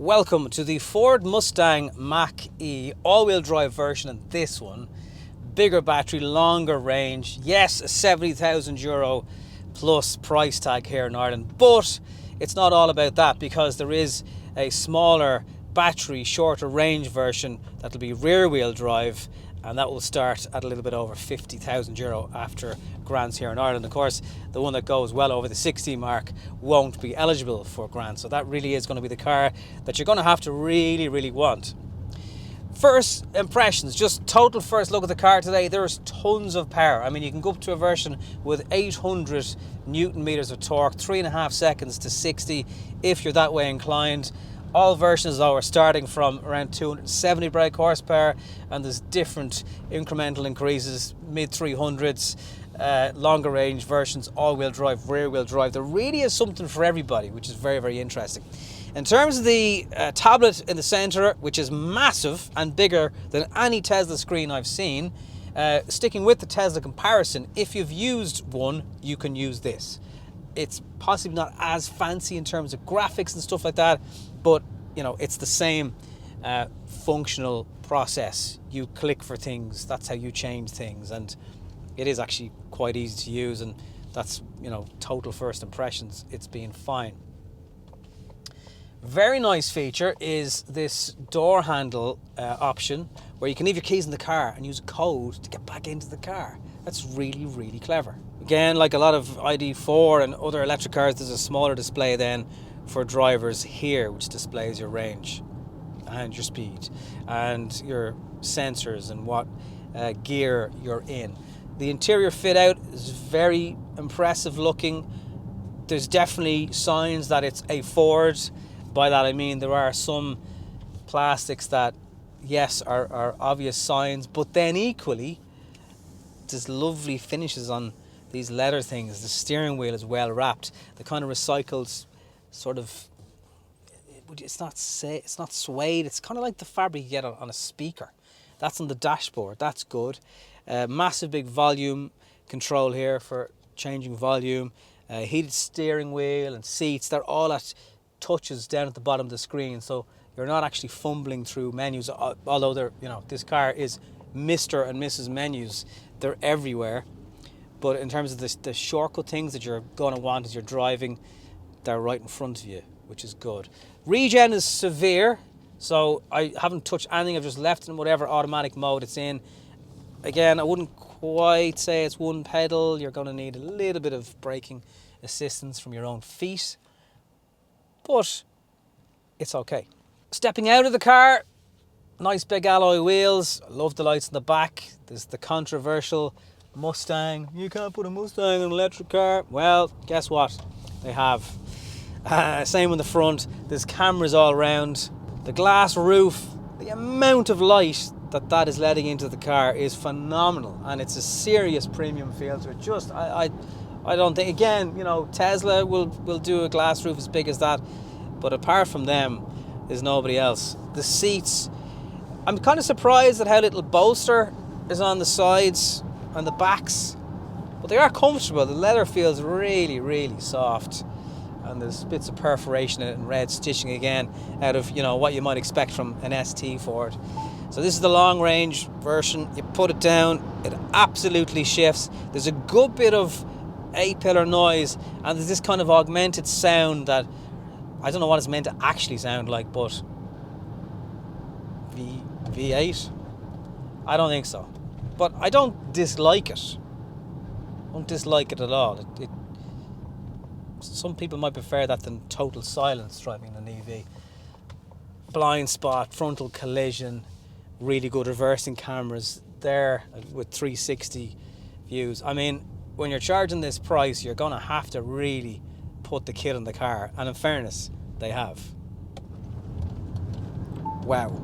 Welcome to the Ford Mustang Mach-E all-wheel drive version of this one. Bigger battery, longer range. Yes, a €70,000 plus price tag here in Ireland, but it's not all about that because there is a smaller battery, shorter range version that'll be rear-wheel drive, and that will start at a little bit over €50,000 after grants here in Ireland. Of course, the one that goes well over the 60 mark won't be eligible for grants, so that really is going to be the car that you're going to have to really want. First impressions, just total first look at the car today. There's tons of power. I mean, you can go up to a version with 800 Newton meters of torque, 3.5 seconds to 60 if you're that way inclined. All versions though are starting from around 270 brake horsepower, and there's different incremental increases, mid 300s, longer range versions, all-wheel drive, rear-wheel drive. There really is something for everybody, which is very interesting. In terms of the tablet in the center, which is massive and bigger than any Tesla screen I've seen, sticking with the Tesla comparison, if you've used one, you can use this. It's possibly not as fancy in terms of graphics and stuff like that, but you know, it's the same functional process. You click for things, that's how you change things, and it is actually quite easy to use, and that's, you know, total first impressions, it's been fine. Very nice feature is this door handle option where you can leave your keys in the car and use a code to get back into the car. That's really clever. Again, like a lot of ID4 and other electric cars, there's a smaller display then for drivers here, which displays your range and your speed and your sensors and what gear you're in. The interior fit out is very impressive looking. There's definitely signs that it's a Ford. By that I mean there are some plastics that, yes, are obvious signs, but then equally there's lovely finishes on these leather things. The steering wheel is well wrapped. The kind of recycled sort of, it's not suede, it's kind of like the fabric you get on a speaker. That's on the dashboard, that's good. Massive big volume control here for changing volume. Heated steering wheel and seats, they're all at touches down at the bottom of the screen, so you're not actually fumbling through menus, although they're, you know, this car is Mr. and Mrs. Menus, they're everywhere. But in terms of the shortcut things that you're going to want as you're driving, they're right in front of you, which is good. Regen is severe, so I haven't touched anything, I've just left it in whatever automatic mode it's in. Again, I wouldn't quite say it's one pedal, you're going to need a little bit of braking assistance from your own feet, but it's okay. Stepping out of the car, nice big alloy wheels. I love the lights in the back. There's the controversial Mustang. You can't put a Mustang in an electric car. Well, guess what? They have. Same on the front. There's cameras all around. The glass roof, the amount of light that is letting into the car is phenomenal, and it's a serious premium feel to it. Just, I don't think, again, you know, Tesla will do a glass roof as big as that, but apart from them, there's nobody else. The seats, I'm kind of surprised at how little bolster is on the sides and the backs, but they are comfortable. The leather feels really soft, and there's bits of perforation in it and red stitching again out of, you know, what you might expect from an ST Ford. So this is the long range version. You put it down, it absolutely shifts. There's a good bit of A-pillar noise, and there's this kind of augmented sound that I don't know what it's meant to actually sound like, but V8? I don't think so. But I don't dislike it. I don't dislike it at all. Some people might prefer that than total silence driving an EV. Blind spot, frontal collision, really good reversing cameras there with 360 views. I mean, when you're charging this price, you're going to have to really put the kit in the car, and in fairness, they have. Wow.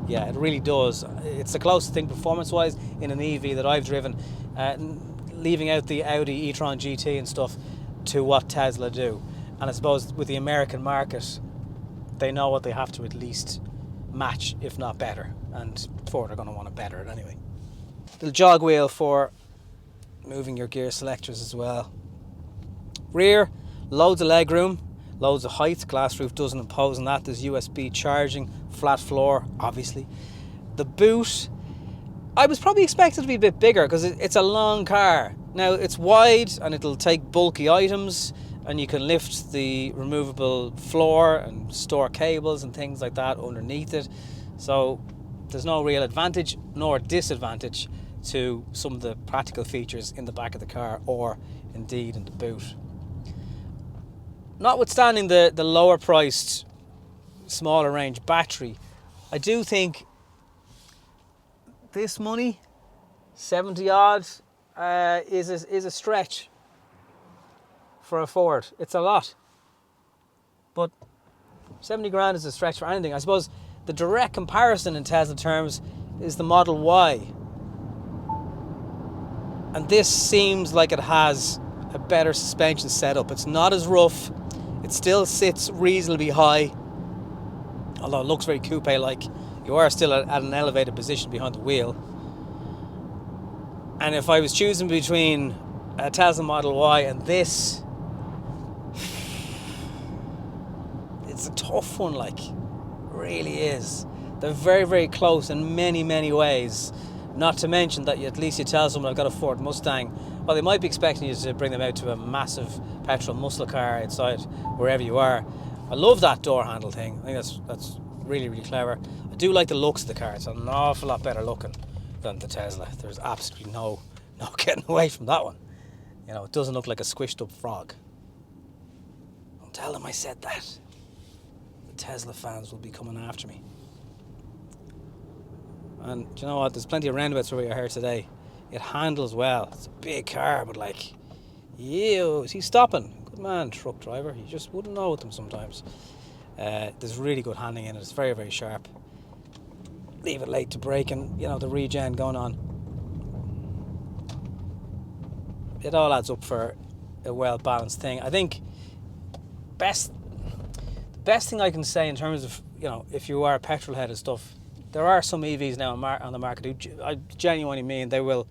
Yeah, it really does. It's the closest thing performance-wise in an EV that I've driven, leaving out the Audi e-tron GT and stuff, to what Tesla do. And I suppose with the American market, they know what they have to at least match, if not better, and Ford are going to want to better it anyway. Little jog wheel for moving your gear selectors as well. Rear, loads of leg room. loads of height. Glass roof doesn't impose on that. There's USB charging, flat floor, obviously. The boot, I was probably expected to be a bit bigger because it's a long car. Now, it's wide and it'll take bulky items, and you can lift the removable floor and store cables and things like that underneath it. So there's no real advantage nor disadvantage to some of the practical features in the back of the car, or indeed in the boot. Notwithstanding the lower priced, smaller range battery, I do think this money, 70 odd, is a stretch for a Ford. It's a lot, but 70 grand is a stretch for anything. I suppose the direct comparison in Tesla terms is the Model Y, and this seems like it has a better suspension setup. It's not as rough. It still sits reasonably high, although it looks very coupe-like. You are still at an elevated position behind the wheel. And if I was choosing between a Tesla Model Y and this, it's a tough one, like, it really is. They're very, very close in many, many ways. Not to mention that at least you tell someone I've got a Ford Mustang, well, they might be expecting you to bring them out to a massive petrol muscle car outside wherever you are. I love that door handle thing. I think that's really, really clever. I do like the looks of the car. It's an awful lot better looking than the Tesla. There's absolutely no getting away from that one. You know, it doesn't look like a squished up frog. Don't tell them I said that. The Tesla fans will be coming after me. And do you know what? There's plenty of roundabouts where we are here today. It handles well. It's a big car, but like, ew, is he stopping? Good man, truck driver. You just wouldn't know with them sometimes. There's really good handling in it. It's very, very sharp. Leave it late to brake, and you know, the regen going on. It all adds up for a well-balanced thing. I think the best thing I can say in terms of, you know, if you are a petrol head and stuff, there are some EVs now on the market who I genuinely mean they will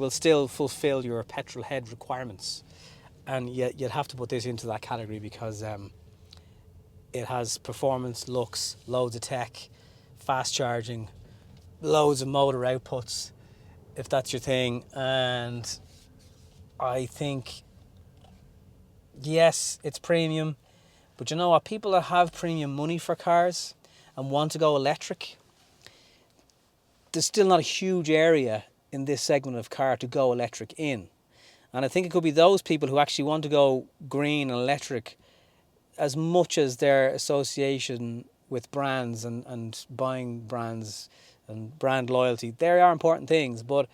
still fulfill your petrol head requirements, and yet you'd have to put this into that category because it has performance, looks, loads of tech, fast charging, loads of motor outputs, if that's your thing. And I think, yes, it's premium, but you know what? People that have premium money for cars and want to go electric, there's still not a huge area in this segment of car to go electric in. And I think it could be those people who actually want to go green and electric as much as their association with brands and buying brands and brand loyalty. They are important things, but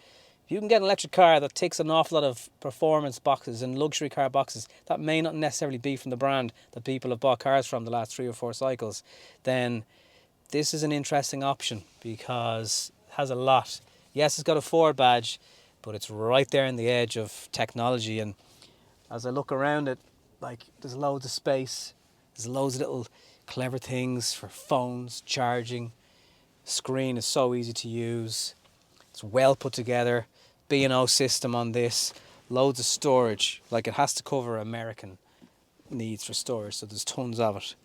if you can get an electric car that ticks an awful lot of performance boxes and luxury car boxes that may not necessarily be from the brand that people have bought cars from the last 3 or 4 cycles, then this is an interesting option because it has a lot. Yes, it's got a Ford badge, but it's right there in the edge of technology. And as I look around it, like, there's loads of space. There's loads of little clever things for phones, charging. Screen is so easy to use. It's well put together. B&O system on this. Loads of storage. Like, it has to cover American needs for storage, so there's tons of it.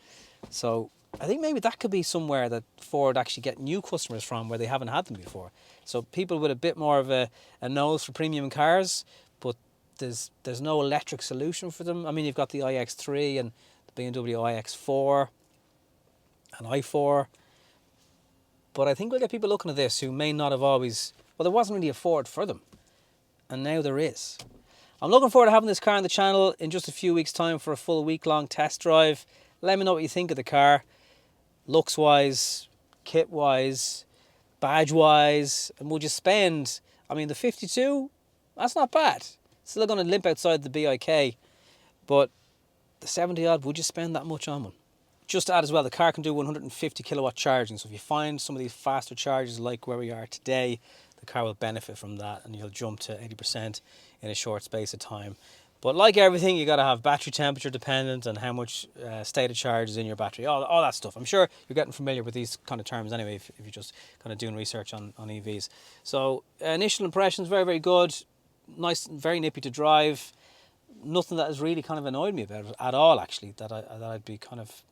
So I think maybe that could be somewhere that Ford actually get new customers from where they haven't had them before. So people with a bit more of a nose for premium cars, but there's no electric solution for them. I mean, you've got the iX3 and the BMW iX4 and i4. But I think we'll get people looking at this who may not have always... Well, there wasn't really a Ford for them. And now there is. I'm looking forward to having this car on the channel in just a few weeks' time for a full week-long test drive. Let me know what you think of the car. Looks-wise, kit-wise, badge-wise. And would you spend... I mean, the 52, that's not bad. Still going to limp outside the BIK. But the 70-odd, would you spend that much on one? Just to add as well, the car can do 150 kilowatt charging. So if you find some of these faster charges like where we are today, the car will benefit from that and you'll jump to 80% in a short space of time. But like everything, you got to have battery temperature dependent and how much state of charge is in your battery, all that stuff. I'm sure you're getting familiar with these kind of terms anyway if you're just kind of doing research on EVs. So initial impressions, very, very good. Nice, very nippy to drive. nothing that has really kind of annoyed me about it at all, actually, that I'd be kind of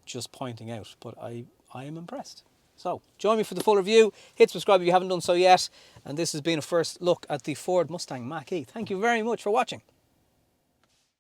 just pointing out. But I am impressed. So join me for the full review. Hit subscribe if you haven't done so yet. And this has been a first look at the Ford Mustang Mach-E. Thank you very much for watching.